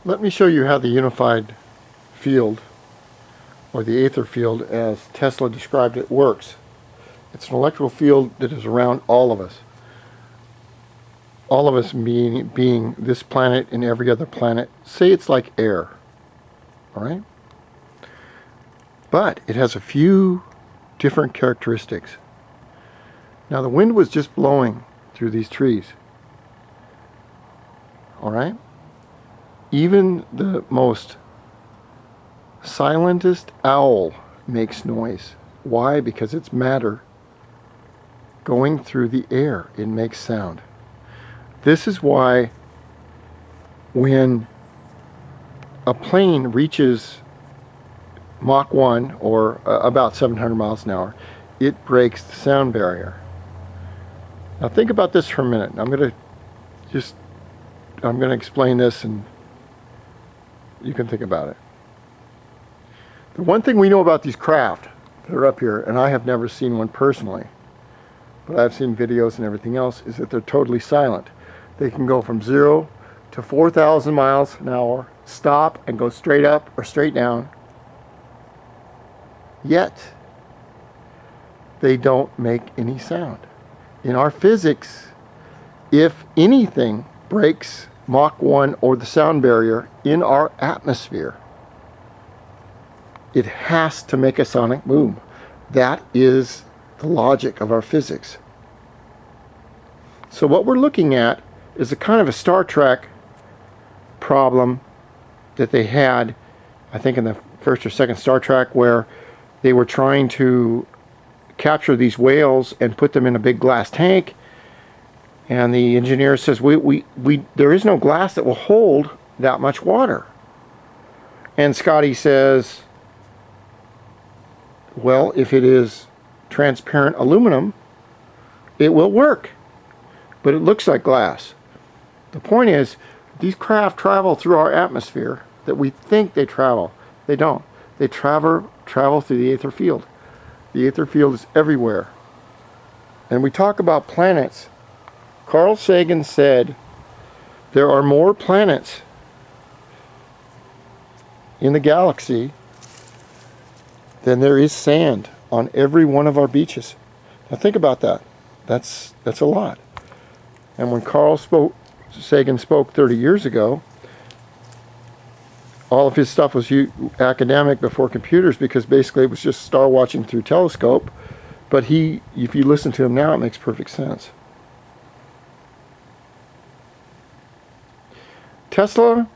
Let me show you how the unified field, or the aether field as Tesla described it, works. It's an electrical field that is around all of us. All of us being this planet and every other planet. Say it's like air. Alright? But it has a few different characteristics. Now the wind was just blowing through these trees. Alright? Even the most silentest owl makes noise. Why? Because it's matter going through the air. It makes sound. This is why when a plane reaches Mach 1, or about 700 miles an hour, it breaks the sound barrier. Now think about this for a minute. I'm going to explain this and you can think about it. The one thing we know about these craft that are up here, and I have never seen one personally, but I've seen videos and everything else, is that they're totally silent. They can go from 0 to 4,000 miles an hour, stop and go straight up or straight down. Yet, they don't make any sound. In our physics, if anything breaks Mach 1 or the sound barrier in our atmosphere, it has to make a sonic boom. That is the logic of our physics. So what we're looking at is a kind of a Star Trek problem that they had, I think in the first or second Star Trek, where they were trying to capture these whales and put them in a big glass tank, and the engineer says, there is no glass that will hold that much water. And Scotty says, well, if it is transparent aluminum, it will work, but it looks like glass. The point is, these craft travel through our atmosphere that we think they travel. They don't. They travel through the aether field. The aether field is everywhere. And we talk about planets. Carl Sagan said there are more planets in the galaxy than there is sand on every one of our beaches. Now think about that. That's a lot. And when Sagan spoke 30 years ago, all of his stuff was academic before computers, because basically it was just star watching through telescope. But if you listen to him now, it makes perfect sense. Tesla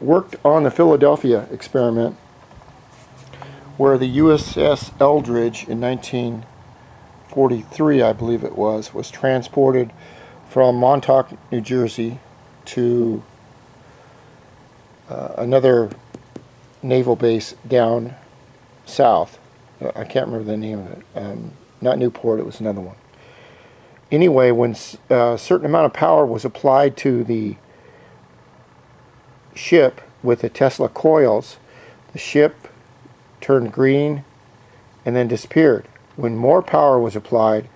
worked on the Philadelphia experiment, where the USS Eldridge in 1943, I believe it was transported from Montauk, New Jersey to another naval base down south. I can't remember the name of it. Not Newport, it was another one. Anyway, when a certain amount of power was applied to the ship with the Tesla coils, the ship turned green and then disappeared. When more power was applied,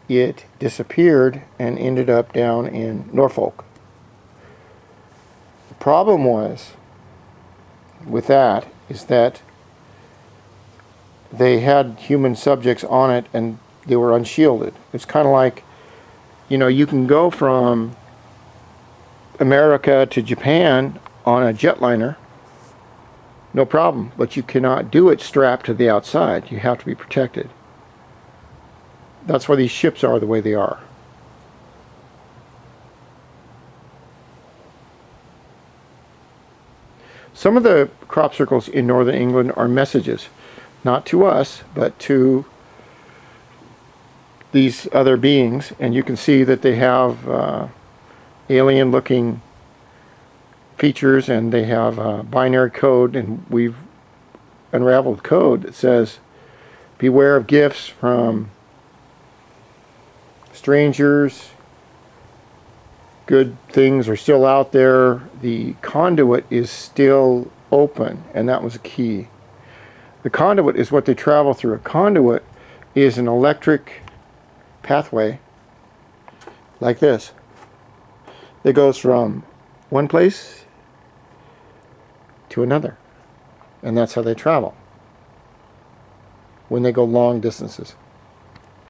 it disappeared and ended up down in Norfolk. The problem with that is that they had human subjects on it and they were unshielded. It's kind of like, you can go from America to Japan on a jetliner, no problem, but you cannot do it strapped to the outside. You have to be protected. That's why these ships are the way they are. Some of the crop circles in northern England are messages, not to us, but to these other beings, and you can see that they have alien looking features, and they have binary code, and we've unraveled code that says beware of gifts from strangers, good things are still out there, the conduit is still open, and that was a key. The conduit is what they travel through. A conduit is an electric pathway like this that goes from one place to another. And that's how they travel when they go long distances.